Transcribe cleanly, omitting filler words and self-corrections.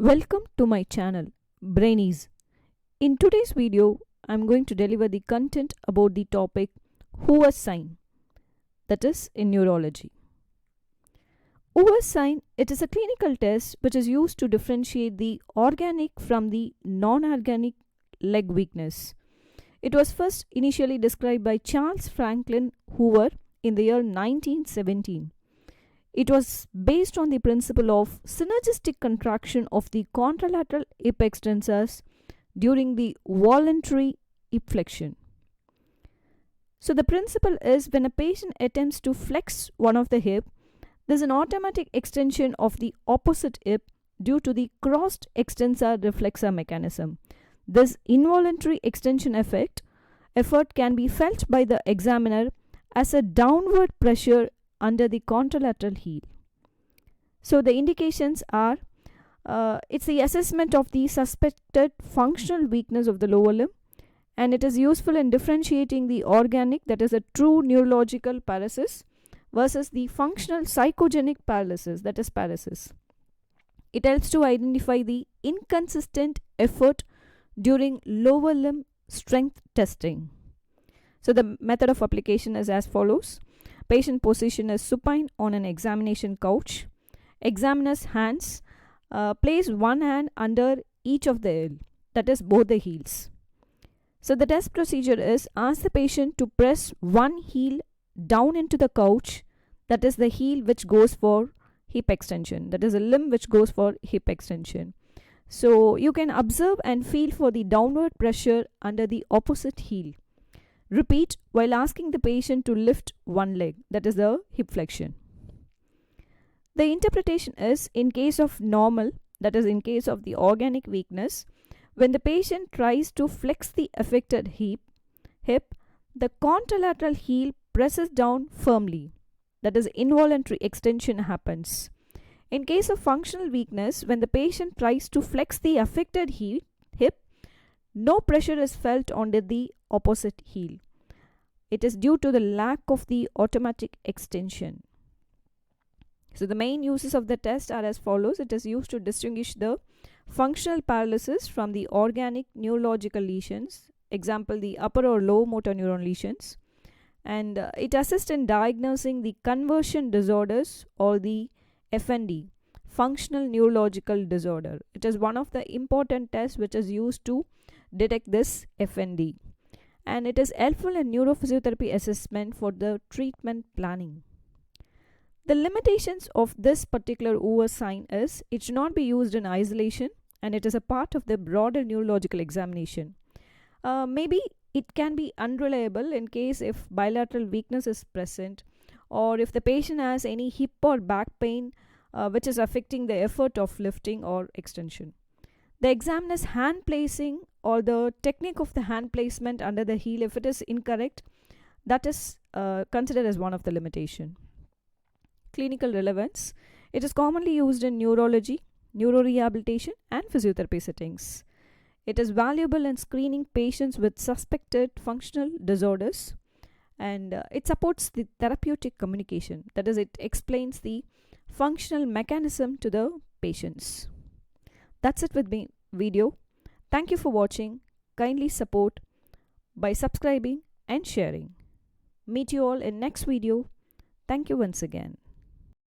Welcome to my channel, Brainies. In today's video, I'm going to deliver the content about the topic Hoover's sign, that is in neurology. Hoover's sign, it is a clinical test which is used to differentiate the organic from the non-organic leg weakness. It was first initially described by Charles Franklin Hoover in the year 1917. It was based on the principle of synergistic contraction of the contralateral hip extensors during the voluntary hip flexion. So the principle is when a patient attempts to flex one of the hip, there is an automatic extension of the opposite hip due to the crossed extensor reflexor mechanism. This involuntary extension effort can be felt by the examiner as a downward pressure under the contralateral heel. So the indications are it's the assessment of the suspected functional weakness of the lower limb, and it is useful in differentiating the organic, that is a true neurological paralysis, versus the functional psychogenic paralysis, that is paralysis. It helps to identify the inconsistent effort during lower limb strength testing. So the method of application is as follows. Patient position is supine on an examination couch. Examiner's hands place one hand under each of the heel, that is both the heels. So the test procedure is ask the patient to press one heel down into the couch, that is the heel which goes for hip extension, that is a limb which goes for hip extension. So you can observe and feel for the downward pressure under the opposite heel. Repeat while asking the patient to lift one leg, that is the hip flexion. The interpretation is in case of normal, that is in case of the organic weakness, when the patient tries to flex the affected hip, the contralateral heel presses down firmly, that is involuntary extension happens. In case of functional weakness, when the patient tries to flex the affected hip, no pressure is felt on the opposite heel. It is due to the lack of the automatic extension. So the main uses of the test are as follows. It is used to distinguish the functional paralysis from the organic neurological lesions, example the upper or low motor neuron lesions, and it assists in diagnosing the conversion disorders or the FND, functional neurological disorder. It is one of the important tests which is used to detect this FND, and it is helpful in neurophysiotherapy assessment for the treatment planning. The limitations of this particular Hoover's sign is it should not be used in isolation, and it is a part of the broader neurological examination. Maybe it can be unreliable in case if bilateral weakness is present, or if the patient has any hip or back pain which is affecting the effort of lifting or extension. The examiner's hand placing or the technique of the hand placement under the heel, if it is incorrect, that is considered as one of the limitation. Clinical relevance. It is commonly used in neurology, neurorehabilitation and physiotherapy settings. It is valuable in screening patients with suspected functional disorders, and it supports the therapeutic communication, that is it explains the functional mechanism to the patients. That's it with my video. Thank you for watching. Kindly support by subscribing and sharing. Meet you all in next video. Thank you once again.